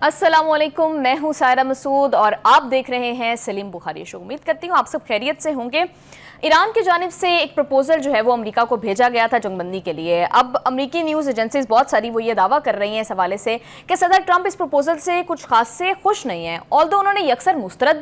अस्सलामुअलैकुम, मैं हूं सायरा मसूद और आप देख रहे हैं सलीम बुखारी शो। उम्मीद करती हूं आप सब खैरियत से होंगे। ईरान की जानिब से एक प्रपोजल जो है वो अमेरिका को भेजा गया था जंगबंदी के लिए। अब अमेरिकी न्यूज़ एजेंसीज बहुत सारी वो ये दावा कर रही हैं इस हवाले से कि सदर ट्रंप इस प्रपोजल से कुछ खास से खुश नहीं है। ऑल्दो उन्होंने यकसर मुस्तरद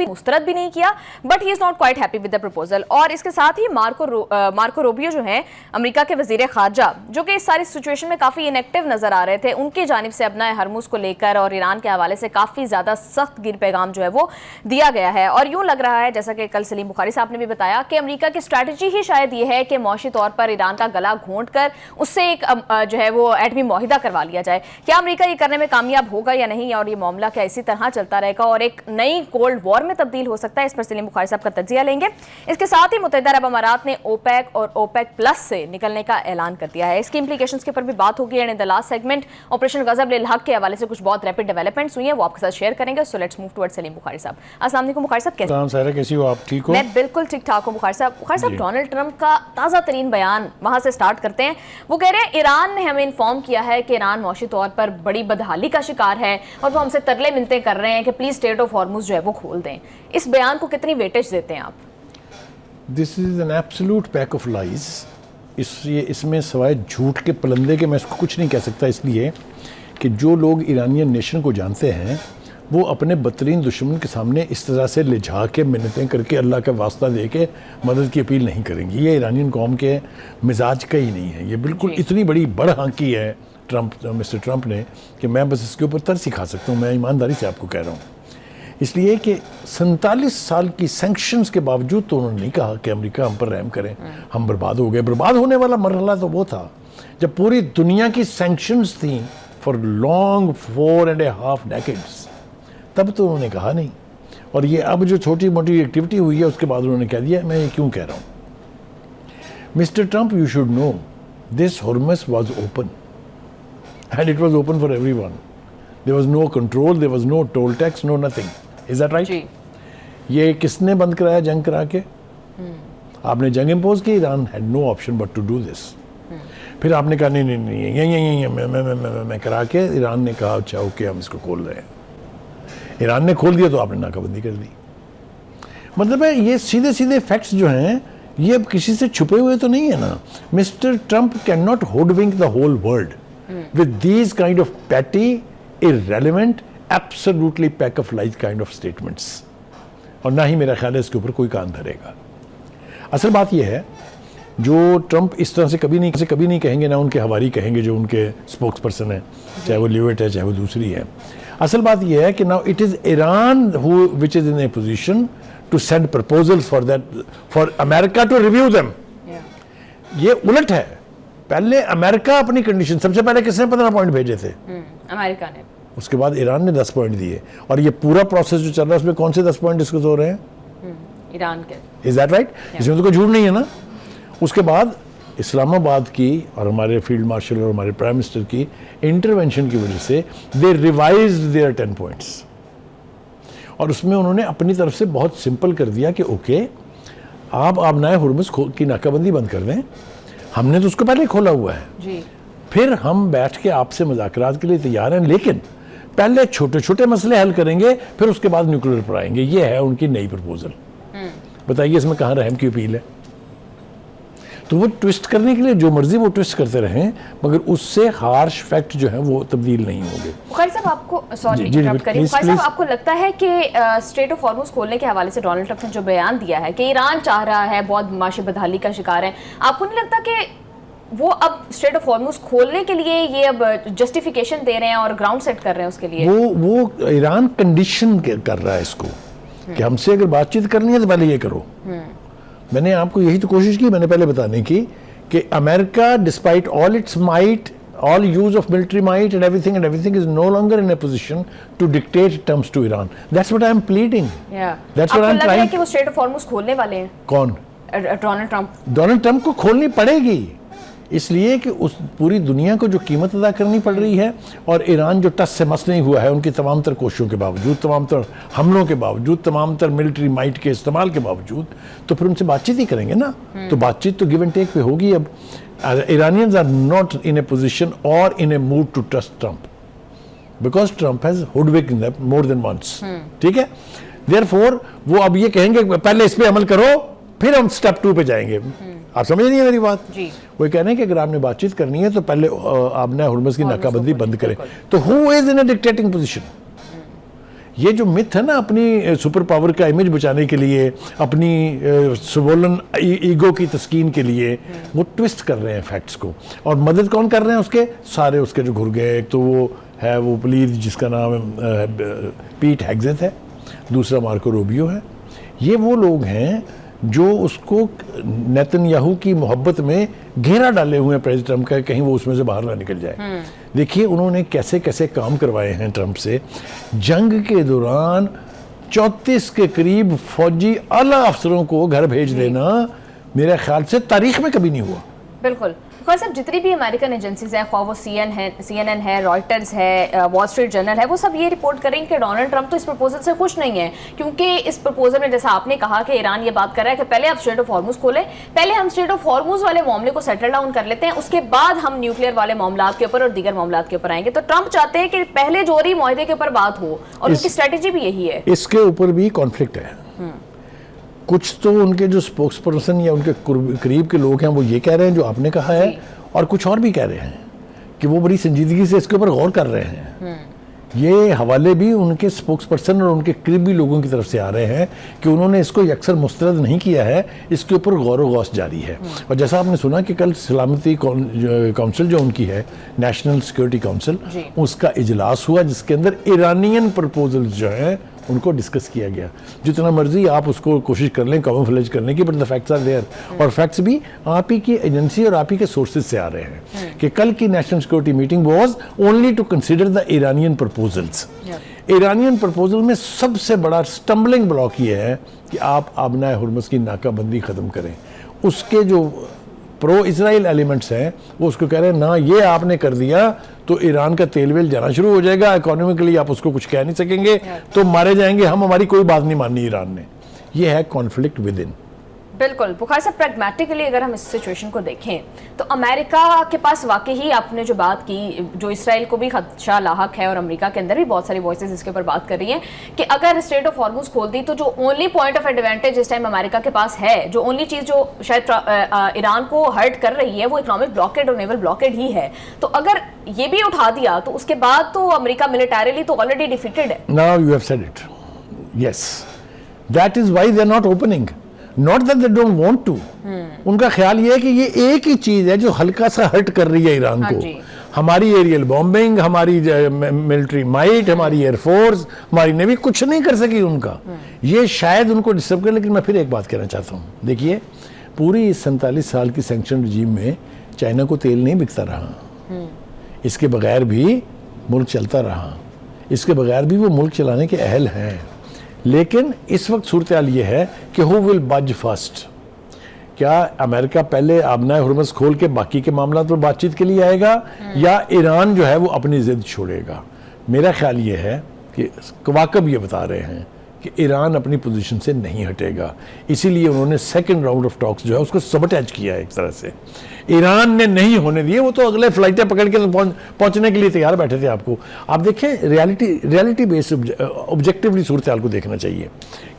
भी नहीं किया, but he is not quite happy with the proposal. और इसके साथ ही मार्को रूबियो जो है अमेरिका के वजीर खारजा, जो कि इस सारी सिचुएशन में काफ़ी इनएक्टिव नजर आ रहे थे, उनकी जानिब से अपना हरमुज को लेकर और ईरान के हवाले से काफ़ी ज़्यादा सख्त गिर पैगाम जो है वो दिया गया है। और यूँ लग रहा है, जैसा कि कल सलीम बुखारी साहब ने भी बताया, कि अमेरिका की स्ट्रैटेजी ही शायद ये है कि मौशी तौर पर ईरान का गला घोंट कर उससे एक जो है वो एटमी मुआहिदा करवा लिया जाए। क्या अमेरिका ये करने में कामयाब होगा या नहीं, और ये मामला क्या इसी तरह चलता रहेगा और एक नई कोल्ड वॉर में तब्दील हो सकता है? इस पर सलीम बुखारी साहब का तज्जिया लेंगे। इसके साथ ही मुत्तहिदा अरब अमारात ने ओपेक और ओपेक प्लस से निकलने का ऐलान कर दिया है। इसकी इंप्लीकेशंस के ऊपर भी बात होगी। And in the last segment operation गजब लिल हक के हवाले से कुछ बहुत रैपिड डेवलपमेंट्स हुई हैं, वो आपके साथ शेयर करेंगे। So let's move towards Salim Bukhari साहब। अस्सलाम वालेकुम बुखारी साहब, कैसी हो आप? ठीक हो? मैं बिल्कुल ठीक ठाक हूँ बुखारी साहब। डोनाल्ड ट्रंप का ताज़ा तरीन बयान, वहां से स्टार्ट करते हैं। वो कह रहे हैं ईरान ने हमें इन्फॉर्म किया है कि ईरान मौशी तौर पर बड़ी बदहाली का शिकार है और वो हमसे तरले मिन्नतें कर रहे हैं कि प्लीज स्ट्रेट ऑफ हॉर्मुज जो है वो खोल दें। इस बयान को कितनी वेटेज देते हैं आप? This is an absolute pack of lies. इसमें सवाए झूठ के पलंदे के मैं इसको कुछ नहीं कह सकता, इसलिए कि जो लोग ईरानियन नेशन को जानते हैं वो अपने बदतरीन दुश्मन के सामने इस तरह से लिझा के मिन्नतें करके अल्लाह का वास्ता दे के मदद की अपील नहीं करेंगे। ये ईरानियन कौम के मिजाज का ही नहीं है। ये बिल्कुल इतनी बड़ी बड़हाँकी है मिस्टर ट्रंप ने कि मैं बस इसके ऊपर तरस ही खा सकता हूँ। मैं ईमानदारी से आपको कह रहा हूँ, इसलिए कि 47 साल की सैंक्शंस के बावजूद तो उन्होंने नहीं कहा कि अमेरिका हम पर रहम करें, हम बर्बाद हो गए। बर्बाद होने वाला मरहला तो वो था जब पूरी दुनिया की सैंक्शंस थी फॉर लॉन्ग 4.5 डेकेड्स, तब तो उन्होंने कहा नहीं। और ये अब जो छोटी मोटी एक्टिविटी हुई है उसके बाद उन्होंने कह दिया। मैं ये क्यों कह रहा हूँ? Mister Trump, you should know this Hormuz was open and it was open for everyone. There was no control, there was no toll tax, no nothing. Is that right? ये किसने बंद कराया? जंग करा के आपने जंग इम्पोज की। Iran had no option but to do this. फिर आपने कहा नहीं नहीं नहीं, मैं करा के ईरान ने कहा अच्छा ओके हम इसको खोल रहे हैं। ईरान ने खोल दिया तो आपने नाकाबंदी कर दी। मतलब है ये सीधे सीधे फैक्ट्स जो हैं ये अब किसी से छुपे हुए तो नहीं है ना। Mister Trump can not hoodwink the whole world with these kind of petty, irrelevant, absolutely pack of lies kind of statements. और ना ही मेरा ख्याल है इसके ऊपर कोई कान धरेगा। असल बात यह है, जो ट्रंप इस तरह से कभी नहीं कहेंगे, ना उनके हवारी कहेंगे जो उनके स्पोक्स पर्सन है, चाहे वो लिविट है चाहे वो दूसरी है। असल बात यह है कि now it is Iran who which is in a position to send proposals for that, for America to review them. ये उलट है। पहले अमेरिका अपनी कंडीशन, सबसे पहले किसने 15 पॉइंट भेजे थे? अमेरिका ने। उसके बाद ईरान ने 10 पॉइंट दिए। और ये पूरा प्रोसेस जो चल रहा है उसमें कौन से 10 पॉइंट डिस्कस हो रहे हैं? ईरान के। Is that right? इसमें तो कोई झूठ नहीं है ना। उसके बाद इस्लामाबाद की और हमारे फील्ड मार्शल और हमारे प्राइम मिनिस्टर की इंटरवेंशन की वजह से दे रिवाइज्ड देयर 10 पॉइंट्स। और उसमें उन्होंने अपनी तरफ से बहुत सिंपल कर दिया कि ओके आप आबनाए हुर्मुज़ की नाकाबंदी बंद कर दें। हमने तो उसको पहले खोला हुआ है जी। फिर हम बैठ के आपसे मुज़ाकरात के लिए तैयार हैं, लेकिन पहले छोटे छोटे मसले हल करेंगे, फिर उसके बाद न्यूक्लियर पर आएंगे। ये है उनकी नई प्रपोजल। बताइए इसमें कहाँ रहम की अपील है? तो वो ट्विस्ट करने के लिए जो मर्जी वो ट्विस्ट करते रहें, मगर उससे हार्श फैक्ट जो है वो तब्दील नहीं होंगे। बुखारी साहब आपको इंटरप्ट करिए। बुखारी साहब, आपको लगता है कि स्ट्रेट ऑफ हॉर्मुज खोलने के हवाले से डोनाल्ड ट्रंप ने जो बयान दिया है कि ईरान चाह रहा है, बहुत माशी बदहाली का शिकार है, आपको नहीं लगता कि वो अब स्ट्रेट ऑफ हॉर्मुज खोलने के लिए ये अब जस्टिफिकेशन दे रहे हैं और ग्राउंड सेट कर रहे हैं उसके लिए? वो ईरान कंडीशन कर रहा है इसको कि हमसे अगर बातचीत करनी है तो पहले ये करो। मैंने आपको यही तो कोशिश की मैंने पहले बताने की कि America despite all it's might, all use of military might and everything is no longer in a position to dictate terms to Iran. That's what I am pleading. Yeah. That's what I am trying. आपको लग रहा है कि वो straight of Hormuz खोलने वाले हैं? कौन? Donald Trump. डोनाल्ड ट्रंप को खोलनी पड़ेगी, इसलिए कि उस पूरी दुनिया को जो कीमत अदा करनी पड़ रही है, और ईरान जो टस से मस नहीं हुआ है उनकी तमाम तर कोशिशों के बावजूद, तमाम तर हमलों के बावजूद, तमाम तर मिलिट्री माइट के इस्तेमाल के बावजूद, तो फिर उनसे बातचीत ही करेंगे ना। तो बातचीत तो गिव एंड टेक पे होगी। अब Iranians are not in a position or in a mood to trust Trump. Because Trump has hoodwinked them more than once, ठीक है। देयरफॉर वो अब ये कहेंगे पहले इस पे अमल करो फिर हम स्टेप 2 पे जाएंगे। आप समझ नहीं है मेरी बात जी। वो कह रहे हैं कि अगर आपने बातचीत करनी है तो पहले आपने हुर्मुज़ की नाकाबंदी बंद करें। तो who is in a dictating position? ये जो मिथ है ना अपनी सुपर पावर का इमेज बचाने के लिए, अपनी स्वोलन ईगो की तस्कीन के लिए वो ट्विस्ट कर रहे हैं फैक्ट्स को। और मदद कौन कर रहे हैं उसके? सारे उसके जो घुर गए। एक तो वो है वो प्लीज जिसका नाम पीट हेग्सेथ है, दूसरा मार्को रूबियो है। ये वो लोग हैं जो उसको नेतन्याहू की मोहब्बत में घेरा डाले हुए हैं प्रेसिडेंट ट्रंप का, कहीं वो उसमें से बाहर ना निकल जाए। देखिए उन्होंने कैसे कैसे काम करवाए हैं ट्रंप से। जंग के दौरान 34 के करीब फौजी आला अफसरों को घर भेज देना मेरे ख्याल से तारीख में कभी नहीं हुआ। बिल्कुल। खान साहब, जितनी भी अमेरिकन एजेंसीज हैं, वो CNN है, रॉयटर्स है, वॉल स्ट्रीट जर्नल है, वो सब ये रिपोर्ट करेंगे कि डोनाल्ड ट्रंप तो इस प्रपोजल से खुश नहीं है, क्योंकि इस प्रपोजल में जैसा आपने कहा कि ईरान ये बात कर रहा है कि पहले आप स्ट्रेट ऑफ हॉर्मुज खोलें, पहले हम स्ट्रेट ऑफ हॉर्मुज वाले मामले को सेटल डाउन कर लेते हैं, उसके बाद हम न्यूक्लियर वाले मामलात के ऊपर और दीगर मामलात के ऊपर आएंगे। तो ट्रंप चाहते हैं कि पहले जोहरी मुआहदे के ऊपर बात हो, और उनकी स्ट्रेटेजी भी यही है। इसके ऊपर भी कॉन्फ्लिक्ट है। कुछ तो उनके जो स्पोक्स पर्सन या उनके करीब के लोग हैं वो ये कह रहे हैं जो आपने कहा है, और कुछ और भी कह रहे हैं कि वो बड़ी संजीदगी से इसके ऊपर गौर कर रहे हैं। ये हवाले भी उनके स्पोक्स पर्सन और उनके करीबी लोगों की तरफ से आ रहे हैं कि उन्होंने इसको अक्सर मुस्तरद नहीं किया है, इसके ऊपर गौर व गौस जारी है। और जैसा आपने सुना कि कल सलामती काउंसिल जो उनकी है, नेशनल सिक्योरिटी काउंसिल, उसका इजलास हुआ जिसके अंदर ईरानियन प्रपोजल जो है उनको डिस्कस किया गया। जितना मर्जी आप उसको कोशिश कर लें कैमोफ्लेज करने की, but the facts are there. और फैक्ट्स भी आप ही की एजेंसी और आप ही के सोर्सेज से आ रहे हैं कि कल की national security meeting was only to consider the Iranian proposals. Iranian proposal में सबसे बड़ा स्टम्बलिंग ब्लॉक ये है कि आप आबनाए हुर्मुज़ की नाकाबंदी ख़त्म करें। उसके जो प्रो इजराइल एलिमेंट्स हैं वो उसको कह रहे हैं ना, ये आपने कर दिया तो ईरान का तेल वेल जाना शुरू हो जाएगा, इकोनॉमिकली आप उसको कुछ कह नहीं सकेंगे, तो मारे जाएंगे हम, हमारी कोई बात नहीं माननी ईरान ने। ये है कॉन्फ्लिक्ट विद इन। बिल्कुल। बुखार साहब, प्रैग्मेटिकली अगर हम इस सिचुएशन को देखें तो अमेरिका के पास वाकई ही आपने जो बात की, जो इसराइल को भी खदशा लाहक है और अमेरिका के अंदर भी बहुत सारी वॉइसेस इसके ऊपर बात कर रही हैं कि अगर स्ट्रेट ऑफ हॉर्मुज़ खोल दी तो जो ओनली पॉइंट ऑफ एडवांटेज इस टाइम अमेरिका के पास है, जो ओनली चीज़ जो शायद ईरान को हर्ट कर रही है, वो इकोनॉमिक ब्लॉकेड और नेवल ब्लॉकेड ही है। तो अगर ये भी उठा दिया तो उसके बाद तो अमेरिका मिलिटरीली तो ऑलरेडी डिफीटेड है। Now you have said it, yes, that is why they are not opening, not that they don't want to. उनका ख्याल ये है कि ये एक ही चीज है जो हल्का सा हर्ट कर रही है ईरान को। हमारी एरियल बॉम्बिंग, हमारी मिलिट्री माइट, हमारी एयरफोर्स, हमारी नेवी कुछ नहीं कर सकी उनका। ये शायद उनको डिस्टर्ब करे। लेकिन मैं फिर एक बात कहना चाहता हूँ, देखिए पूरी 47 साल की सैंक्शन रजीम में चाइना को तेल नहीं बिकता रहा, इसके बगैर भी मुल्क चलता रहा, इसके बगैर भी वो मुल्क चलाने के अहल हैं। लेकिन इस वक्त सूरत हाल ये है कि हु विल बज फर्स्ट। क्या अमेरिका पहले आबनाए हुर्मुज़ खोल के बाकी के मामला पर बातचीत के लिए आएगा, या ईरान जो है वो अपनी जिद छोड़ेगा? मेरा ख्याल ये है कि कवाकब ये बता रहे हैं कि ईरान अपनी पोजीशन से नहीं हटेगा, इसीलिए उन्होंने सेकंड राउंड ऑफ टॉक्स जो है उसको सबटैच किया है एक तरह से। ईरान ने नहीं होने दिए, वो तो अगले फ्लाइटें पकड़ के तो पहुंचने के लिए तैयार बैठे थे। आपको आप देखें, रियलिटी बेस्ड ऑब्जेक्टिवली सूरत हाल को देखना चाहिए।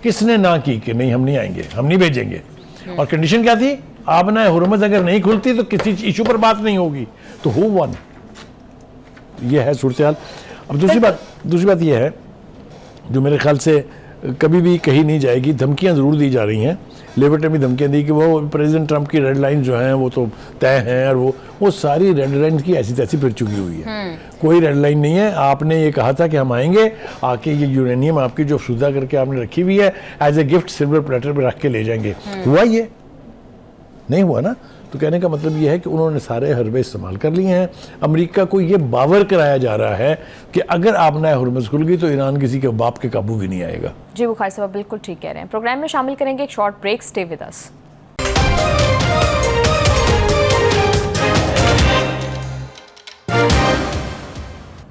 किसने ना की कि नहीं हम नहीं आएंगे, हम नहीं भेजेंगे, और कंडीशन क्या थी? आबनाए हुर्मुज़ अगर नहीं खुलती तो किसी इशू पर बात नहीं होगी। तो हु वन? ये है सूरत हाल। अब दूसरी बात यह है जो मेरे ख्याल से कभी भी कही नहीं जाएगी, धमकियां ज़रूर दी जा रही हैं। लेबर्ट ने भी धमकियां दी कि वो प्रेसिडेंट ट्रंप की रेड लाइन जो हैं वो तो तय हैं, और वो सारी रेड लाइन की ऐसी तैसी फिर चुकी हुई है। कोई रेड लाइन नहीं है। आपने ये कहा था कि हम आएंगे, आके ये यूरेनियम आपकी जो अफसुदा करके आपने रखी हुई है as a gift silver platter पर रख के ले जाएंगे। हुआ ये? नहीं हुआ ना। तो कहने का मतलब ये है कि उन्होंने सारे हरबे इस्तेमाल कर लिए हैं। अमेरिका को ये बावर कराया जा रहा है कि अगर आबनाए हुर्मुज़ खुल गई तो ईरान किसी के बाप के काबू भी नहीं आएगा। जी बुखारी साहब बिल्कुल ठीक कह रहे हैं। प्रोग्राम में शामिल करेंगे एक short break, stay with us.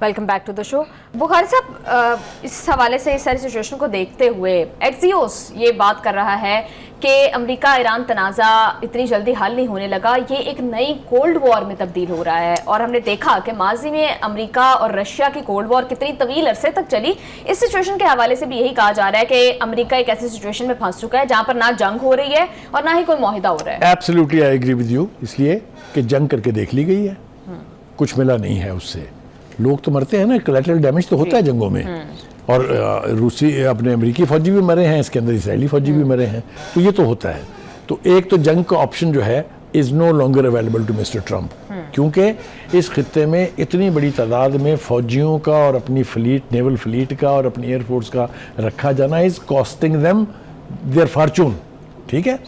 Welcome back to the show. Bukhari साहब, इस हवाले से इस सारी सिचुएशन को देखते हुए एक्सियोस ये बात कर रहा है कि अमेरिका ईरान तनाज़ा इतनी जल्दी हल नहीं होने लगा, ये एक नई कोल्ड वॉर में तब्दील हो रहा है। और हमने देखा कि माजी में अमेरिका और रशिया की कोल्ड वॉर कितनी तवील अरसे तक चली। इस सिचुएशन के हवाले से भी यही कहा जा रहा है कि अमेरिका एक ऐसी सिचुएशन में फंस चुका है जहां पर ना जंग हो रही है और ना ही कोई मुआहिदा हो रहा है। Absolutely I agree with you, इसलिए कि जंग करके देख ली गई है, कुछ मिला नहीं है उससे। लोग तो मरते हैं ना, कोलैटरल डैमेज तो होता है जंगों में, और रूसी अपने अमेरिकी फौजी भी मरे हैं, इसके अंदर इसराइली फौजी भी मरे हैं, तो ये तो होता है। तो एक तो जंग का ऑप्शन जो है is no longer available to mister Trump, क्योंकि इस खित्ते में इतनी बड़ी तादाद में फौजियों का और अपनी फ्लीट, नेवल फ्लीट का और अपनी एयरफोर्स का रखा जाना is costing them their fortune. ठीक है,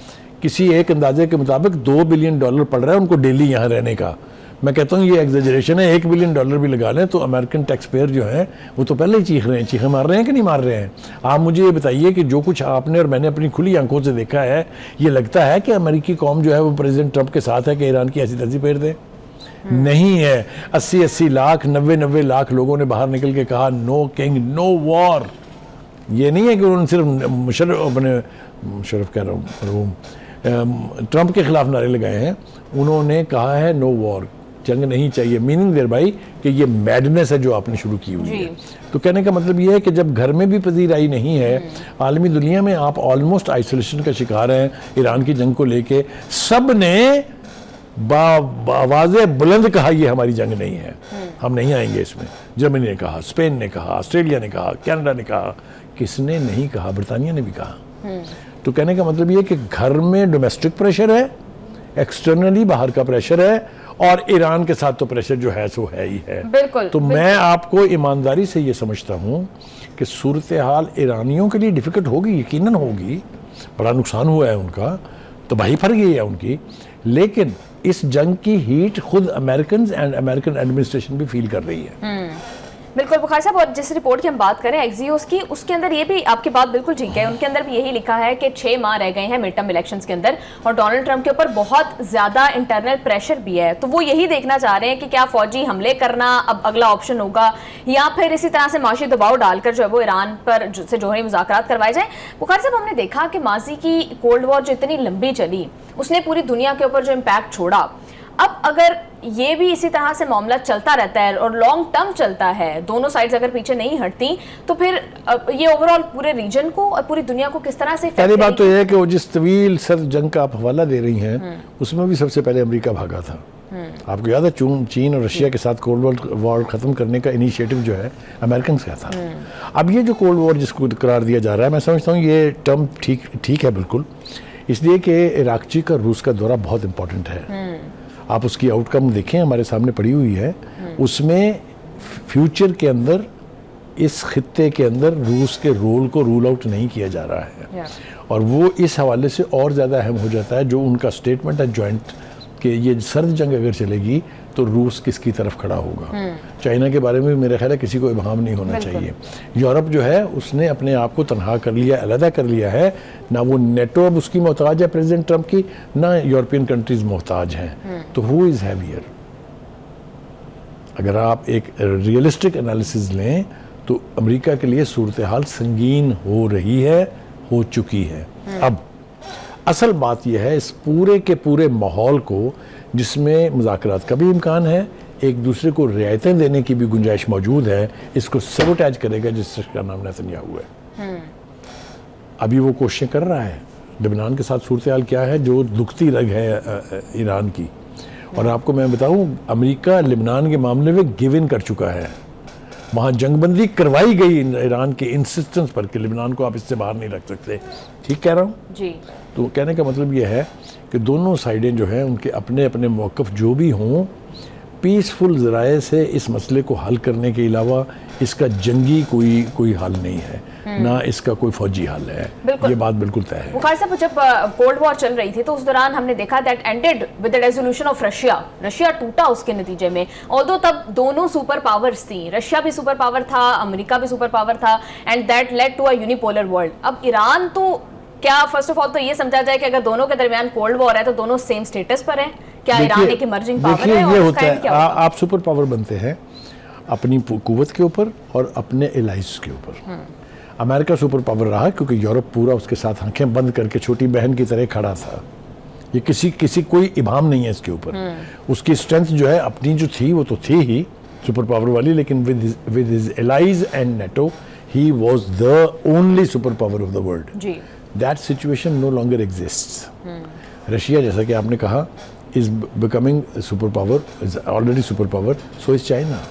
किसी एक अंदाजे के मुताबिक $2 बिलियन पड़ रहा है उनको डेली यहाँ रहने का। मैं कहता हूँ ये एग्जेजरेशन है, $1 बिलियन भी लगा लें तो अमेरिकन टैक्स पेयर जो हैं वो तो पहले ही चीख रहे हैं, चीखें मार रहे हैं कि नहीं मार रहे हैं। आप मुझे ये बताइए कि जो कुछ आपने और मैंने अपनी खुली आंखों से देखा है, ये लगता है कि अमेरिकी कौम जो है वो प्रेसिडेंट ट्रंप के साथ है कि ईरान की ऐसी तैसी फेर दे? नहीं है। 80-80 लाख, 90-90 लाख लोगों ने बाहर निकल के कहा नो किंग नो वॉर। ये नहीं है कि उन्होंने सिर्फ मुशर्रफ कह रहा हूँ ट्रंप के खिलाफ नारे लगाए हैं, उन्होंने कहा है नो वॉर, जंग नहीं चाहिए, मीनिंग देयर बाई कि ये मैडनेस है जो आपने शुरू की हुई है। तो कहने का मतलब ये है कि जब घर में भी पजीराई नहीं है, आलमी दुनिया में आप ऑलमोस्ट आइसोलेशन का शिकार हैं ईरान की जंग को लेके। सब ने आवाज़े बुलंद कहा ये हमारी जंग नहीं है, हम नहीं आएंगे इसमें। जर्मनी ने कहा, स्पेन ने कहा, ऑस्ट्रेलिया ने कहा, कनाडा ने कहा, किसने नहीं कहा? ब्रिटानिया ने भी कहा। तो कहने का मतलब ये कि घर में डोमेस्टिक प्रेशर है, एक्सटर्नली बाहर का प्रेशर है, और ईरान के साथ तो प्रेशर जो है सो है ही है। बिल्कुल, तो मैं आपको ईमानदारी से ये समझता हूँ कि सूरत हाल ईरानियों के लिए डिफिकल्ट होगी, यकीनन होगी, बड़ा नुकसान हुआ है उनका, तबाही फर गई है उनकी, लेकिन इस जंग की हीट खुद अमेरिकन एंड अमेरिकन एडमिनिस्ट्रेशन भी फील कर रही है। बिल्कुल बुखारी साहब, और जिस रिपोर्ट की हम बात करें एक्सियोस की, उसके अंदर ये भी आपकी बात बिल्कुल ठीक है, उनके अंदर भी यही लिखा है कि 6 माह रह गए हैं मिड टर्म इलेक्शंस के अंदर और डोनाल्ड ट्रंप के ऊपर बहुत ज़्यादा इंटरनल प्रेशर भी है। तो वो यही देखना चाह रहे हैं कि क्या फौजी हमले करना अब अगला ऑप्शन होगा या फिर इसी तरह से माशी दबाव डालकर जो है वो ईरान पर से जोहरी मुज़ाकरात करवाए जाएँ। बुखारी साहब, हमने देखा कि माजी की कोल्ड वॉर जो इतनी लंबी चली उसने पूरी दुनिया के ऊपर जो इम्पैक्ट छोड़ा, अब अगर ये भी इसी तरह से मामला चलता रहता है और लॉन्ग टर्म चलता है, दोनों साइड्स अगर पीछे नहीं हटती, तो फिर ये ओवरऑल पूरे रीजन को और पूरी दुनिया को किस तरह से पहली बात तो यह है कि वो जिस तवील सर जंग का आप हवाला दे रही हैं उसमें भी सबसे पहले अमेरिका भागा था। आपको याद है चीन और रशिया के साथ कोल्ड वॉर खत्म करने का इनिशिएटिव जो है अमेरिकन का था। अब ये जो कोल्ड वॉर जिसको करार दिया जा रहा है, मैं समझता हूँ ये टर्म ठीक है बिल्कुल, इसलिए कि इराक़ची का रूस का दौरा बहुत इंपॉर्टेंट है। आप उसकी आउटकम देखें, हमारे सामने पड़ी हुई है, उसमें फ्यूचर के अंदर इस खित्ते के अंदर रूस के रोल को रूल आउट नहीं किया जा रहा है, और वो इस हवाले से और ज़्यादा अहम हो जाता है जो उनका स्टेटमेंट है जॉइंट कि ये सर्द जंग अगर चलेगी तो रूस किसकी तरफ खड़ा होगा। चाइना के बारे में मेरे ख्याल है किसी को इबहाम नहीं होना चाहिए। यूरोप जो है उसने अपने आप को तनहा कर लिया, अलहदा कर लिया है, ना वो नेटो अब उसकी मोहताज है प्रेसिडेंट ट्रंप की, ना यूरोपियन कंट्रीज मोहताज हैं। तो हु इज़ हैवियर? अगर आप एक रियलिस्टिक एनालिसिस लें तो अमेरिका के लिए सूरत हाल संगीन हो रही है, हो चुकी है। अब असल बात यह है इस पूरे के पूरे माहौल को, जिसमें मुज़ाकरात का भी इम्कान है, एक दूसरे को रियायतें देने की भी गुंजाइश मौजूद है, इसको सबोटाइज करेगा जिसका नाम नेतन्याहू है। अभी वो कोशिशें कर रहा है। लेबनान के साथ सूरत हाल क्या है, जो दुखती रग है ईरान की। और आपको मैं बताऊं, अमेरिका लेबनान के मामले में गिव इन कर चुका है। वहाँ जंगबंदी करवाई गई ईरान के इंसिस्टेंस पर कि लेबनान को आप इससे बाहर नहीं रख सकते। ठीक कह रहा हूँ जी। तो कहने का मतलब ये है कि दोनों साइडें जो हैं उनके अपने अपने मौक़िफ़ जो भी हों, पीसफुल ज़राए से इस मसले को हल करने के अलावा इसका जंगी कोई हल नहीं है, ना इसका कोई फौजी हल है। ये बात बिल्कुल तय है। बुखारी साहब, जब कोल्ड वॉर चल रही थी तो उस दौरान हमने देखा that ended with the resolution of Russia टूटा उसके नतीजे में। ऑल्दो तब दोनों सुपर पावर्स थी, रशिया भी सुपर पावर था, अमेरिका भी सुपर पावर था, and that led to a unipolar world. अब ईरान तो क्या फर्स्ट ऑफ ऑल तो ये समझा जाए कि अगर दोनों के दरमियान कोल्ड वॉर है तो दोनों सेम स्टेटस पर है? क्या ईरान एक इमर्जिंग पावर है? ये होता है, आप सुपर पावर बनते हैं अपनी कुव्वत के ऊपर और अपने एलाइज के ऊपर। अमेरिका सुपर पावर रहा क्योंकि यूरोप पूरा उसके साथ आंखें बंद करके छोटी बहन की तरह खड़ा था। ये किसी कोई इबाम नहीं है इसके ऊपर। उसकी स्ट्रेंथ जो है अपनी जो थी वो तो थी ही सुपर पावर वाली, लेकिन with his allies and NATO he was the only super power of the world. That situation no longer exists. Russia, जैसा कि आपने कहा, is becoming super power, is already super power, so is China.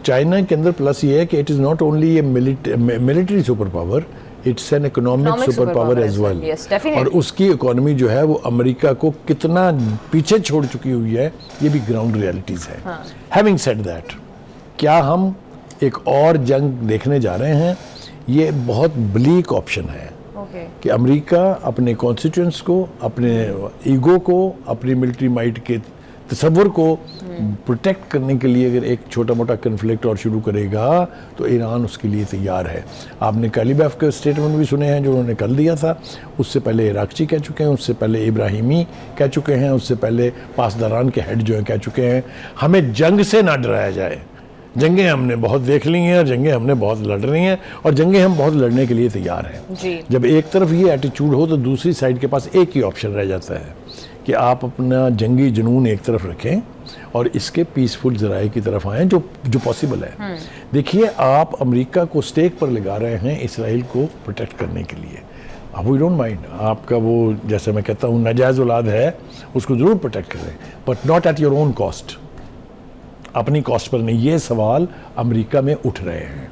China के अंदर plus ये है कि it is not only a military super power, it's an economic super power as well. और उसकी इकोनॉमी जो है वो अमेरिका को कितना पीछे छोड़ चुकी हुई है, ये भी ग्राउंड रियलिटीज़ है। हैविंग सेड दैट, क्या हम एक और जंग देखने जा रहे हैं? ये बहुत ब्लीक ऑप्शन है कि अमेरिका अपने कॉन्स्टिट्यूएंट्स को, अपने ईगो को, अपनी मिलिट्री माइट के तस्वर को प्रोटेक्ट करने के लिए अगर एक छोटा मोटा कन्फ्लिक्ट और शुरू करेगा तो ईरान उसके लिए तैयार है। आपने कालीबाफ के स्टेटमेंट भी सुने हैं जो उन्होंने कल दिया था, उससे पहले इराकची कह चुके हैं, उससे पहले इब्राहिमी कह चुके हैं, उससे पहले पासदारान के हेड जो हैं कह चुके हैं हमें जंग से ना डराया जाए। जंगें हमने बहुत देख ली हैं और जंगें हमने बहुत लड़ रही हैं और जंगें हम बहुत लड़ने के लिए तैयार हैं। जब एक तरफ ये एटीट्यूड हो तो दूसरी साइड के पास एक ही ऑप्शन रह जाता है कि आप अपना जंगी जुनून एक तरफ रखें और इसके पीसफुल ज़राए की तरफ आएँ जो पॉसिबल है। देखिए, आप अमेरिका को स्टेक पर लगा रहे हैं इसराइल को प्रोटेक्ट करने के लिए। अब वी डोंट माइंड, आपका वो जैसे मैं कहता हूँ नाजायज़ औलाद है, उसको ज़रूर प्रोटेक्ट करें, but not at your own cost, अपनी कॉस्ट पर नहीं। ये सवाल अमेरिका में उठ रहे हैं।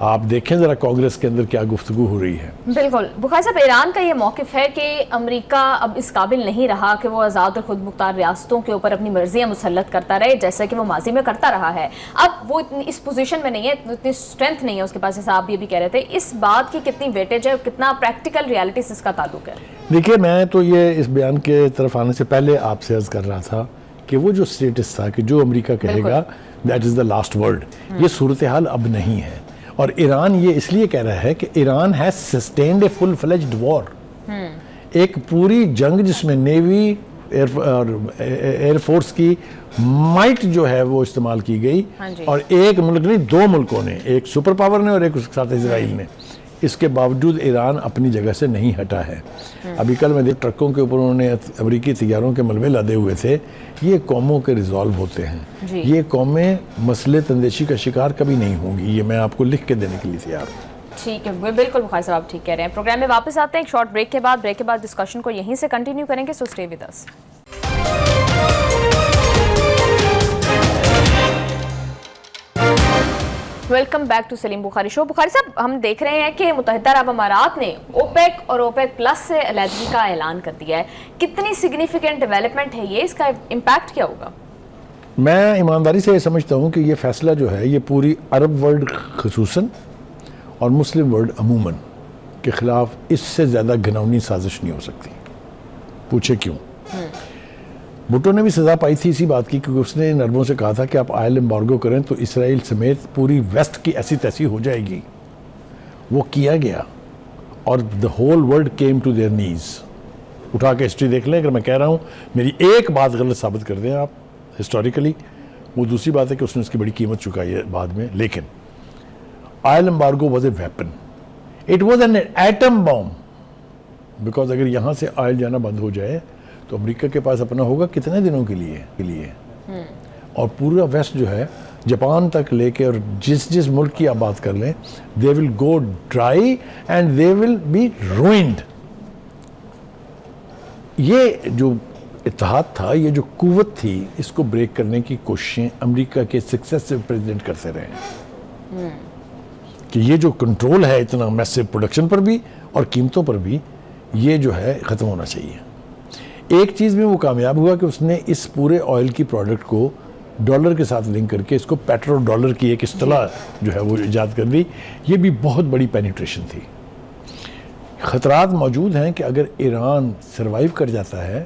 आप देखें जरा कांग्रेस के अंदर क्या गुफ्तगू हो रही है। बिल्कुल बुखारी साहब, ईरान का ये मौक़िफ़ है कि अमेरिका अब इस काबिल नहीं रहा कि वो आज़ाद और खुद मुख्तार रियासतों के ऊपर अपनी मर्जियाँ मुसल्लत करता रहे जैसा कि वो माजी में करता रहा है। अब वो इतनी इस पोजीशन में नहीं है, इतनी स्ट्रेंथ नहीं है उसके पास, जैसा आप ये भी कह रहे थे। इस बात की कितनी वेटेज है और कितना प्रैक्टिकल रियलिटी से इसका ताल्लुक है? देखिए, मैं तो ये इस बयान के तरफ आने से पहले आपसे अर्ज़ कर रहा था कि वो जो स्टेटस था कि जो अमेरिका कहेगा that is the last word, ये सूरत हाल अब नहीं है। और ईरान ये इसलिए कह रहा है कि Iran has sustained a full fledged war, एक पूरी जंग जिसमें नेवी एयरफोर्स की माइट जो है वो इस्तेमाल की गई। और एक मुल्क नहीं, दो मुल्कों ने, एक सुपर पावर ने और एक उसके साथ इजराइल ने। इसके बावजूद ईरान अपनी जगह से नहीं हटा है। अभी कल मैं देख ट्रकों के ऊपर उन्होंने अमेरिकी तैयारों के मलबे लादे हुए थे। ये कौमों के रिजॉल्व होते हैं, ये कौमें मसले तंदेशी का शिकार कभी नहीं होंगी। ये मैं आपको लिख के देने के लिए तैयार हूँ। ठीक है, बिल्कुल बुखारी साहब आप ठीक कह रहे हैं। प्रोग्राम में वापस आते हैं एक शॉर्ट ब्रेक के बाद डिस्कशन को यहीं से कंटिन्यू करेंगे, so stay with us. Welcome back to Salim Bukhari show. Bukhari साहब, हम देख रहे हैं कि मुत्तहिदा अरब अमारात ने ओपेक और ओपेक प्लस से अलहदगी का ऐलान कर दिया है। कितनी सिग्निफिकेंट डेवलपमेंट है ये, इसका इम्पैक्ट क्या होगा? मैं ईमानदारी से ये समझता हूँ कि ये फैसला जो है ये पूरी अरब वर्ल्ड खसूसन और मुस्लिम वर्ल्ड अमूमन के ख़िलाफ़ इससे ज़्यादा घिनौनी साजिश नहीं हो सकती। पूछे क्यों? भुट्टो ने भी सज़ा पाई थी इसी बात की, क्योंकि उसने इन अरबों से कहा था कि आप ऑयल एम्बार्गो करें तो इसराइल समेत पूरी वेस्ट की ऐसी तैसी हो जाएगी। वो किया गया और the whole world came to their knees. उठा के हिस्ट्री देख लें, अगर मैं कह रहा हूँ मेरी एक बात गलत साबित कर दें आप हिस्टोरिकली, वो दूसरी बात है कि उसने उसकी बड़ी कीमत चुकाई है बाद में। लेकिन oil embargo was a weapon, it was an atom bomb, because अगर यहाँ से ऑयल जाना बंद हो जाए तो अमेरिका के पास अपना होगा कितने दिनों के लिए और पूरा वेस्ट जो है जापान तक लेके, और जिस मुल्क की आप बात कर लें, they will go dry and they will be ruined. ये जो इत्तेहाद था, ये जो कुव्वत थी, इसको ब्रेक करने की कोशिशें अमेरिका के सक्सेसिव प्रेसिडेंट करते रहे कि ये जो कंट्रोल है इतना मैसिव प्रोडक्शन पर भी और कीमतों पर भी, ये जो है ख़त्म होना चाहिए। एक चीज़ में वो कामयाब हुआ कि उसने इस पूरे ऑयल की प्रोडक्ट को डॉलर के साथ लिंक करके इसको पेट्रो डॉलर की एक इस्तिलाह जो है वो ईजाद कर दी। ये भी बहुत बड़ी पेनिट्रेशन थी। ख़तरात मौजूद हैं कि अगर ईरान सर्वाइव कर जाता है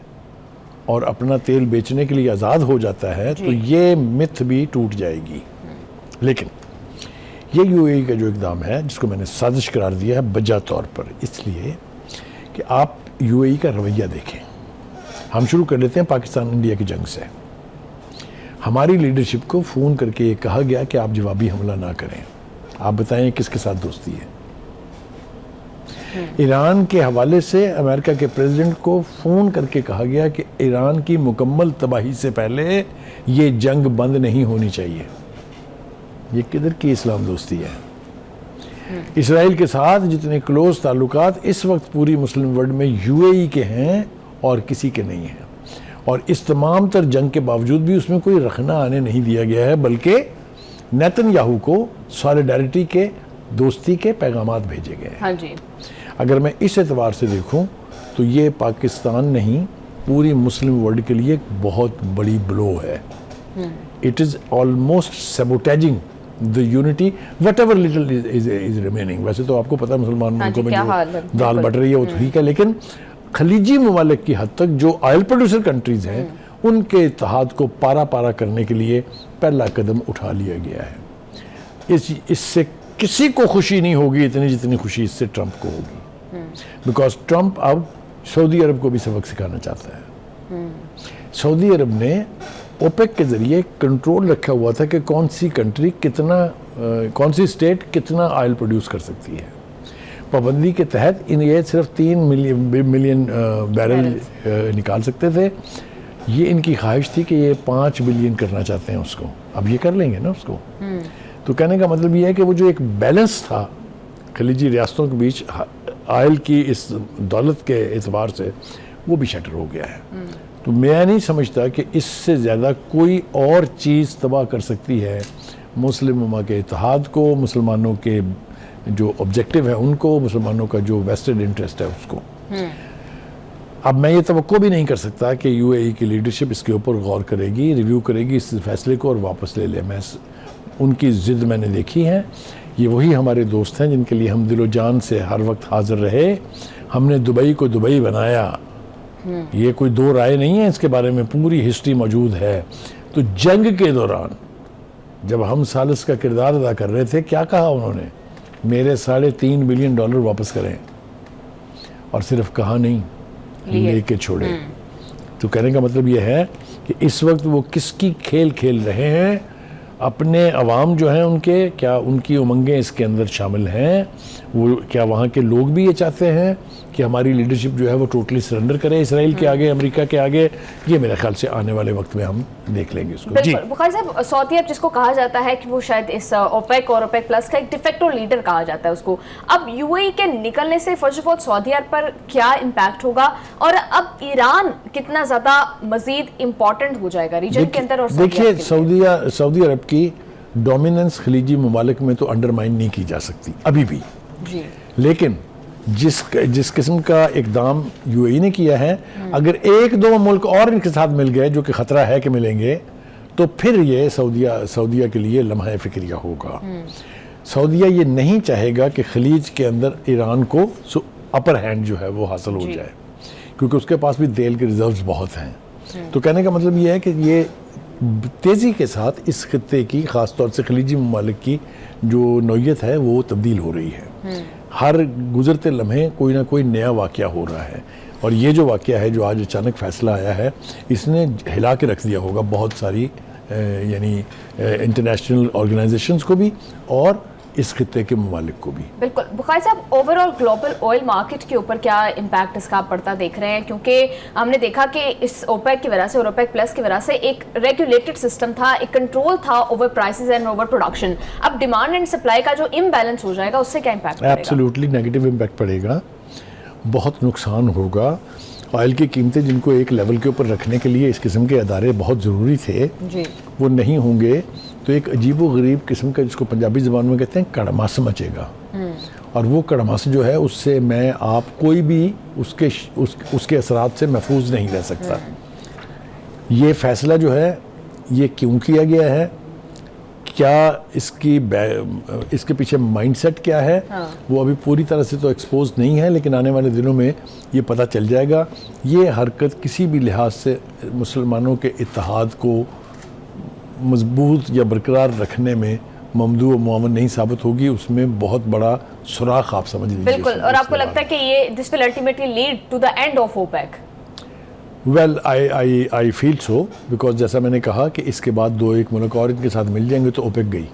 और अपना तेल बेचने के लिए आज़ाद हो जाता है तो ये मिथ भी टूट जाएगी। लेकिन ये यूएई का जो इक़दाम है, जिसको मैंने साजिश करार दिया है बजा तौर पर, इसलिए कि आप यूएई का रवैया देखें। हम शुरू कर लेते हैं पाकिस्तान इंडिया की जंग से। हमारी लीडरशिप को फ़ोन करके ये कहा गया कि आप जवाबी हमला ना करें। आप बताएं किसके साथ दोस्ती है? ईरान के हवाले से अमेरिका के प्रेसिडेंट को फ़ोन करके कहा गया कि ईरान की मुकम्मल तबाही से पहले ये जंग बंद नहीं होनी चाहिए। ये किधर की इस्लाम दोस्ती है? इसराइल के साथ जितने क्लोज ताल्लुकात इस वक्त पूरी मुस्लिम वर्ल्ड में यूएई के हैं और किसी के नहीं हैं, और इस तमाम तर जंग के बावजूद भी उसमें कोई रखना आने नहीं दिया गया है, बल्कि नेतन्याहू को सॉलिडारिटी के, दोस्ती के पैगामात भेजे गए हैं। हाँ जी। अगर मैं इस एतबार से देखूं तो ये पाकिस्तान नहीं, पूरी मुस्लिम वर्ल्ड के लिए एक बहुत बड़ी ब्लो है। It is almost sabotaging the unity whatever little is remaining. वैसे तो आपको पता है मुसलमान मुल्कों में जो दाल बट रही है वो ठीक है, लेकिन खलीजी ममालिक की हद तक जो ऑयल प्रोड्यूसर कंट्रीज हैं उनके इत्तेहाद को पारा पारा करने के लिए पहला कदम उठा लिया गया है। इससे किसी को खुशी नहीं होगी इतनी जितनी खुशी इससे ट्रंप को होगी, बिकॉज ट्रंप अब सऊदी अरब को भी सबक सिखाना चाहता है। सऊदी अरब ने ओपेक के जरिए कंट्रोल रखा हुआ था कि कौन सी कंट्री कितना, कौन सी स्टेट कितना ऑयल प्रोड्यूस कर सकती है। पाबंदी के तहत ये सिर्फ 3 मिलियन बैरल निकाल सकते थे। ये इनकी ख्वाहिश थी कि ये 5 बिलियन करना चाहते हैं उसको। अब ये कर लेंगे ना उसको। तो कहने का मतलब ये है कि वो जो एक बैलेंस था खलीजी रियासतों के बीच ऑयल की इस दौलत के एतबार से, वो भी शटर हो गया है। तो मैं नहीं समझता कि इससे ज़्यादा कोई और चीज़ तबाह कर सकती है मुस्लिम उम्मा के इत्तेहाद को, मुसलमानों के जो ऑब्जेक्टिव है उनको, मुसलमानों का जो वेस्टेड इंटरेस्ट है उसको। अब मैं ये तवक्को भी नहीं कर सकता कि यूएई की लीडरशिप इसके ऊपर गौर करेगी, रिव्यू करेगी इस फैसले को और वापस ले ले। मैं उनकी ज़िद मैंने देखी है। ये वही हमारे दोस्त हैं जिनके लिए हम दिलो जान से हर वक्त हाजिर रहे। हमने दुबई को दुबई बनाया, ये कोई दो राय नहीं है, इसके बारे में पूरी हिस्ट्री मौजूद है। तो जंग के दौरान जब हम सालिस का किरदार अदा कर रहे थे, क्या कहा उन्होंने? मेरे $3.5 बिलियन वापस करें, और सिर्फ कहा नहीं, लेके छोड़े। तो कहने का मतलब यह है कि इस वक्त वो किसकी खेल खेल रहे हैं? अपने अवाम जो हैं उनके, क्या उनकी उमंगें इसके अंदर शामिल हैं? वो क्या वहाँ के लोग भी ये चाहते हैं कि हमारी लीडरशिप जो है वो टोटली सरेंडर करे इसराइल के आगे, अमेरिका के आगे? ये मेरे ख्याल से आने वाले वक्त में हम देख लेंगे इसको। जी बुखारी साहब, सऊदी अरब जिसको कहा जाता है कि वो शायद इस ओपेक और ओपेक प्लस का एक डिफेक्टो लीडर कहा जाता है उसको, अब यूएई के निकलने से फर्स्ट ऑफ ऑल सऊदी अरब पर क्या इम्पैक्ट होगा, और अब ईरान कितना ज़्यादा मजीद इम्पोर्टेंट हो जाएगा रीजन के अंदर? और देखिए, सऊदी अरब की डोमिनेंस खलीजी ममालिक में तो अंडरमाइन नहीं की जा सकती अभी भी जी। लेकिन जिस किस्म का इकदाम यूएई ने किया है, अगर 1-2 मुल्क और इनके साथ मिल गए, जो कि ख़तरा है कि मिलेंगे, तो फिर ये सऊदिया के लिए लम्हा फिक्रिया होगा। सऊदिया ये नहीं चाहेगा कि खलीज के अंदर ईरान को अपर हैंड जो है वो हासिल हो जाए, क्योंकि उसके पास भी तेल के रिजर्व्स बहुत हैं। तो कहने का मतलब ये है कि ये तेज़ी के साथ इस खत्ते की, ख़ास तौर से खलीजी ममालिक की जो नौयत है वो तब्दील हो रही है। हर गुजरते लम्हे कोई ना कोई नया वाक़या हो रहा है, और ये जो वाक़या है जो आज अचानक फ़ैसला आया है, इसने हिला के रख दिया होगा बहुत सारी यानी इंटरनेशनल ऑर्गेनाइजेशंस को भी और इस खित्ते के ममालिक को भी। बिल्कुल बुखारी साहब, ओवरऑल ग्लोबल ऑयल मार्केट के ऊपर क्या इम्पैक्ट इसका पड़ता देख रहे हैं? क्योंकि हमने देखा कि इस ओपेक की वजह से और ओपेक प्लस की वजह से एक रेगुलेटेड सिस्टम था, एक कंट्रोल था over prices and over production. अब डिमांड एंड सप्लाई का जो इम्बैलेंस हो जाएगा, उससे क्या इम्पैक्ट पड़ेगा? एब्सोल्युटली नेगेटिव इम्पैक्ट पड़ेगा, बहुत नुकसान होगा। ऑयल की कीमतें जिनको एक लेवल के ऊपर रखने के लिए इस किस्म के अदारे बहुत ज़रूरी थे जी, वो नहीं होंगे तो एक अजीब व गरीब किस्म का, जिसको पंजाबी ज़बान में कहते हैं, कड़मास मचेगा। और वो कड़मास जो है, उससे मैं आप कोई भी उसके असरात से महफूज नहीं रह सकता। ये फ़ैसला जो है ये क्यों किया गया है, क्या इसके पीछे माइंडसेट क्या है, वो अभी पूरी तरह से तो एक्सपोज नहीं है, लेकिन आने वाले दिनों में ये पता चल जाएगा। ये हरकत किसी भी लिहाज से मुसलमानों के इत्तेहाद को मजबूत या बरकरार रखने में ममदू व मुआवन नहीं साबित होगी, उसमें बहुत बड़ा सुराख आप समझ लीजिए। बिल्कुल। और आपको लगता है कि ये this will ultimately lead to the end of OPEC? Well I feel so, because जैसा मैंने कहा कि इसके बाद 2-1 मुल्क और इनके साथ मिल जाएंगे तो ओपेक गई।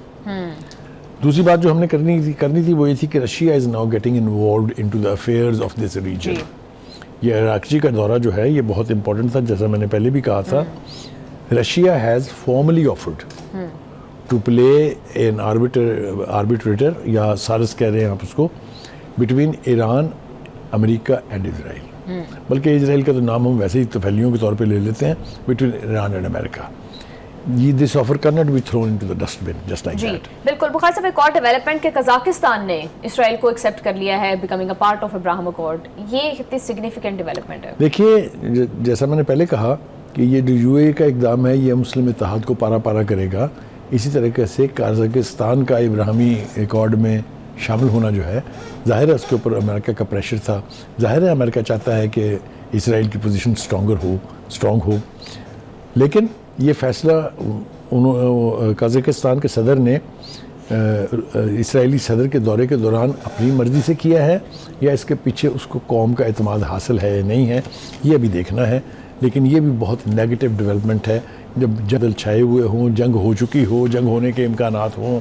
दूसरी बात जो हमने करनी थी वो ये थी कि Russia is now getting involve into the affairs of this region. ये इराक़ी का दौरा जो है ये बहुत इंपॉर्टेंट था, जैसा मैंने पहले भी कहा था। Russia has formally offered to play an arbitrator या सारस कह रहे हैं आप उसको, between Iran, America and Israel. बल्कि इजराइल का तो नाम हम वैसे ही तफैलियों के तौर पे ले लेते हैं, between Iran and America. This offer can not be thrown into the dustbin just like that. बिल्कुल। बुखारी साहब, एक और डेवलपमेंट के कजाकिस्तान ने इसराइल को एक्सेप्ट कर लिया है, becoming a part of Abraham accord. ये कितनी सिग्निफिकेंट डेवलपमेंट है? देखिए, जैसा मैंने पहले कहा कि ये जो यूएई का इक़दाम है ये मुस्लिम इत्तेहाद को पारा पारा करेगा। इसी तरीके से कजाकिस्तान का इब्राहिमी अकॉर्ड में शामिल होना जो है, ज़ाहिर है उसके ऊपर अमेरिका का प्रेशर था। ज़ाहिर है अमेरिका चाहता है कि इसराइल की पोजीशन स्ट्रॉन्ग हो, लेकिन ये फ़ैसला कजाकिस्तान के सदर ने इसराइली सदर के दौरे के दौरान अपनी मर्ज़ी से किया है या इसके पीछे उसको कौम का एतमाद हासिल है या नहीं है, ये अभी देखना है। लेकिन ये भी बहुत नेगेटिव डेवलपमेंट है। जब जंग छाए हुए हों, जंग हो चुकी हो, जंग होने के इम्कानात हों,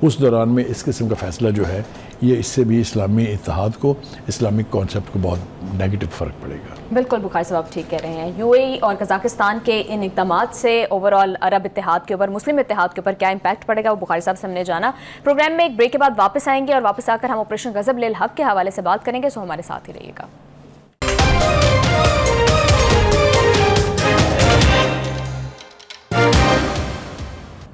उस दौरान में इस किस्म का फ़ैसला जो है ये इससे भी इस्लामी इत्तेहाद को, इस्लामिक कॉन्सेप्ट को बहुत नेगेटिव फ़र्क पड़ेगा। बिल्कुल बुखारी साहब, आप ठीक कह रहे हैं। यूएई और कजाकिस्तान के इन इक़दामात से ओवरऑल अरब इत्तेहाद के ऊपर, मुस्लिम इत्तेहाद के ऊपर क्या इम्पैक्ट पड़ेगा वो बुखारी साहब से हमने जाना। प्रोग्राम में एक ब्रेक के बाद वापस आएंगे और वापस आकर हम ऑपरेशन गज़ब लेल हक के हवाले से बात करेंगे, सो हमारे साथ ही रहिएगा।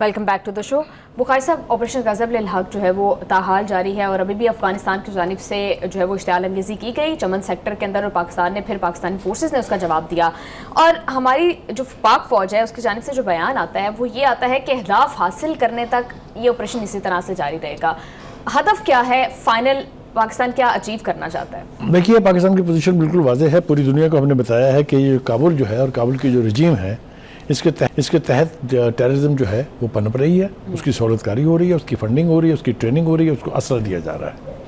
Welcome back to the show. Bukhari साहब, ऑपरेशन गज़ब लिल हक जो है वो ताहाल जारी है और अभी भी अफगानिस्तान की जानिब से जो है वो इश्तियाल अंगेज़ी की गई चमन सेक्टर के अंदर, और पाकिस्तान ने फिर पाकिस्तानी फोर्सेस ने उसका जवाब दिया। और हमारी जो पाक फ़ौज है उसकी जानिब से जो बयान आता है वो ये आता है कि अहदाफ हासिल करने तक ये ऑपरेशन इसी तरह से जारी रहेगा। हदफ क्या है फाइनल, पाकिस्तान क्या अचीव करना चाहता है? देखिए, पाकिस्तान की पोजीशन बिल्कुल वाज़ेह है। पूरी दुनिया को हमने बताया है कि ये काबुल जो है और काबुल की जो रजीम है इसके तहत टेररिज्म जो है वो पनप रही है, उसकी सहूलतकारी हो रही है, उसकी फंडिंग हो रही है, उसकी ट्रेनिंग हो रही है, उसको असर दिया जा रहा है।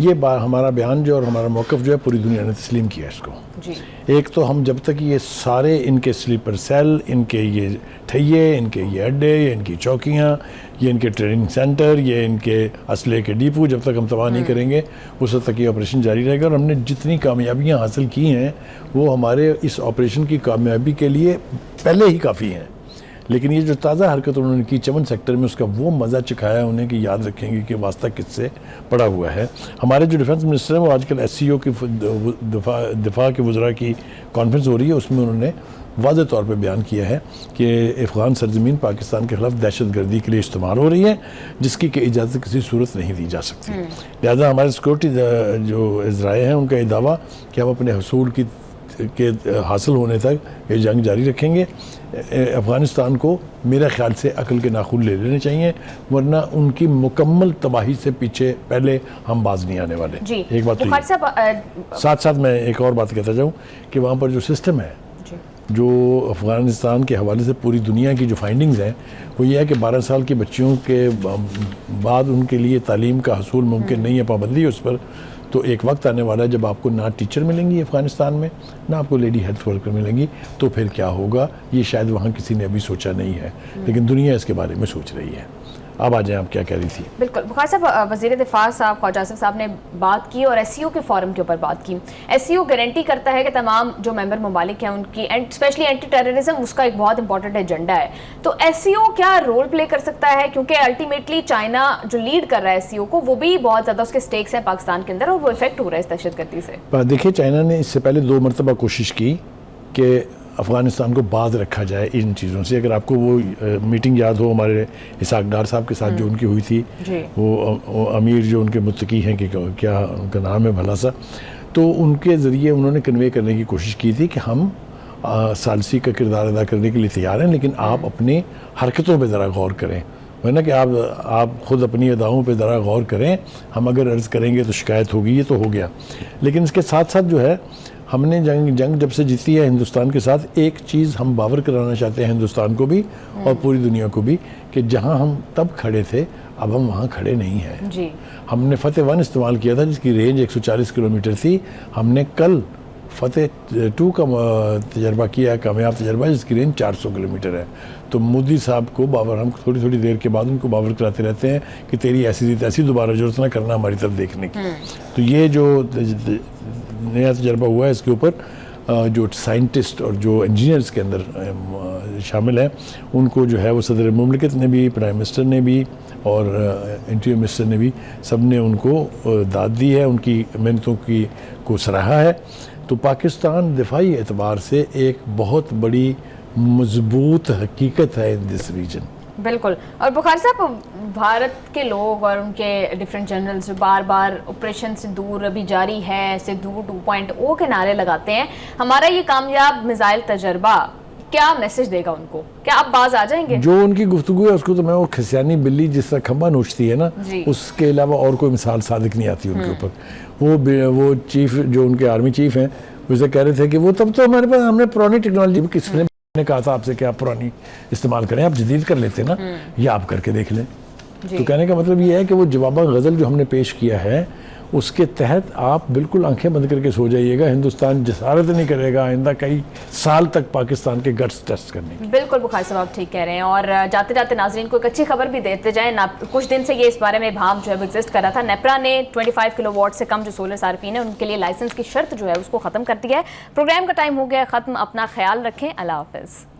ये हमारा बयान जो और हमारा मौक़िफ़ जो है पूरी दुनिया ने तस्लीम किया इसको जी। एक तो हम जब तक ये सारे इनके स्लीपर सेल, इनके ये ठैये, इनके ये अड्डे, ये इनकी चौकियाँ, ये इनके ट्रेनिंग सेंटर, ये इनके असले के डिपो जब तक हम तबाह नहीं करेंगे उस वक्त तक ये ऑपरेशन जारी रहेगा। और हमने जितनी कामयाबियाँ हासिल की हैं वो हमारे इस ऑपरेशन की कामयाबी के लिए पहले ही काफ़ी हैं। लेकिन ये जो ताज़ा हरकत उन्होंने की चमन सेक्टर में, उसका वो मज़ा चखाया उन्हें कि याद रखेंगे कि वास्ता किससे पड़ा हुआ है। हमारे जो डिफेंस मिनिस्टर हैं वो आजकल SCO की दिफा के वज़रा की कॉन्फ्रेंस हो रही है, उसमें उन्होंने वाज़ेह तौर पे बयान किया है कि अफ़गान सरजमीन पाकिस्तान के ख़िलाफ़ दहशत गर्दी के लिए इस्तेमाल हो रही है, जिसकी कि इजाज़त किसी सूरत नहीं दी जा सकती। लिहाजा हमारे सिक्योरिटी जो इज़राए हैं उनका ये दावा कि हम अपने हसूल के हासिल होने तक ये जंग जारी रखेंगे। अफ़गानिस्तान को मेरे ख़्याल से अकल के नाखून ले लेने चाहिए, वरना उनकी मुकम्मल तबाही से पीछे पहले हम बाज नहीं आने वाले। जी। एक बात तो साथ साथ मैं एक और बात कहता जाऊँ कि वहाँ पर जो सिस्टम है, जो अफ़गानिस्तान के हवाले से पूरी दुनिया की जो फाइंडिंग्स हैं वो ये है कि 12 साल की बच्चियों के बाद उनके लिए तालीम का हसूल मुमकिन नहीं है, पाबंदी है उस पर। तो एक वक्त आने वाला है जब आपको ना टीचर मिलेंगी अफ़गानिस्तान में, ना आपको लेडी हेल्थ वर्कर मिलेंगी, तो फिर क्या होगा ये शायद वहाँ किसी ने अभी सोचा नहीं है, लेकिन दुनिया इसके बारे में सोच रही है। अब आ जाएं, आप क्या कह रही थी? बिल्कुल बुखारी साहब, वज़ीर दिफा साहब ख्वाजा आसिफ साहब ने बात की और SCO के फोरम के ऊपर बात की। SCO गारंटी करता है कि तमाम जो मेंबर ममालिक हैं उनकी स्पेशली एंटी टेररिज्म उसका एक बहुत इंपॉर्टेंट एजेंडा है। तो SCO क्या रोल प्ले कर सकता है, क्योंकि अल्टीमेटली चाइना जो लीड कर रहा है SCO को, वो भी बहुत ज़्यादा उसके स्टेक्स हैं पाकिस्तान के अंदर और वो इफेक्ट हो रहा है इस दहशतगर्दी से। देखिए, चाइना ने इससे पहले 2 मरतबा कोशिश की कि अफ़गानिस्तान को बाज रखा जाए इन चीज़ों से। अगर आपको वो मीटिंग याद हो हमारे इसाक डार साहब के साथ जो उनकी हुई थी, वो अमीर जो उनके मुत्तकी हैं कि क्या उनका नाम है भला सा, तो उनके ज़रिए उन्होंने कन्वे करने की कोशिश की थी कि हम सालसी का किरदार अदा करने के लिए तैयार हैं, लेकिन आप अपनी हरकतों पर ज़रा गौर करें, वरना कि आप ख़ुद अपनी अदाओं पे ज़रा गौर करें। हम अगर अर्ज़ करेंगे तो शिकायत होगी, ये तो हो गया। लेकिन इसके साथ साथ जो है हमने जंग जब से जीती है हिंदुस्तान के साथ, एक चीज़ हम बावर कराना चाहते हैं हिंदुस्तान को भी और पूरी दुनिया को भी कि जहां हम तब खड़े थे अब हम वहां खड़े नहीं हैं जी। हमने फतेह 1 इस्तेमाल किया था जिसकी रेंज 140 किलोमीटर थी। हमने कल फतेह 2 का तजर्बा किया है, कामयाब तजर्बा, जिसकी रेंज 400 किलोमीटर है। तो मोदी साहब को बाबर, हम थोड़ी थोड़ी देर के बाद उनको बाबर कराते रहते हैं कि तेरी ऐसी तैसी दोबारा जरूरत ना करना हमारी तरफ देखने की। तो ये जो नया तजर्बा हुआ है, इसके ऊपर जो साइंटिस्ट और जो इंजीनियर्स के अंदर शामिल हैं, उनको जो है वो सदर मुमलिकत ने भी, प्राइम मिनिस्टर ने भी और इंटीरियर मिनिस्टर ने भी, सब ने उनको दाद दी है, उनकी मेहनतों की को सराहा है। तो पाकिस्तान दिफाई एतबार से एक बहुत बड़ी मजबूत हकीकत है इन दिस रीजन। बिल्कुल। और बुखारी साहब, भारत के लोग और उनके डिफरेंट जनरल्स बार बार ऑपरेशन सिंदूर अभी जारी है, सिंदूर 2.0 के नारे लगाते हैं। हमारा ये कामयाब मिसाइल तजर्बा क्या मैसेज देगा उनको? क्या आप बाज आ जाएंगे? जो उनकी गुफ्तगू है उसको तो मैं, वो खिसियानी बिल्ली जिस तरह खंबा नोचती है ना, उसके अलावा और कोई मिसाल सादिक नहीं आती उनके ऊपर। वो चीफ, जो उनके आर्मी चीफ हैं, उसे कह रहे थे कि वो तब तो हमारे पास, हमने पुरानी टेक्नोलॉजी, किसने ने कहा था आपसे कि आप पुरानी इस्तेमाल करें, आप जदीद कर लेते ना, ये आप करके देख लें। तो कहने का मतलब ये है कि वो जवाबा गज़ल जो हमने पेश किया है, उसके तहत आप बिल्कुल आंखें बंद करके सो जाइएगा, हिंदुस्तान जसारत नहीं करेगा आइंदा कई साल तक पाकिस्तान के गट्स टेस्ट करने की। बिल्कुल बुखारी साहब, आप ठीक कह रहे हैं। और जाते जाते नाजरीन को एक अच्छी खबर भी देते जाएं। कुछ दिन से ये इस बारे में भाव जो है एग्जिस्ट कर रहा था। नेपरा ने 25 किलोवाट से कम जो सोलर सार्फिन है उनके लिए लाइसेंस की शर्त जो है उसको ख़त्म कर दिया है। प्रोग्राम का टाइम हो गया ख़त्म। अपना ख्याल रखें। अल्लाह हाफ़िज़।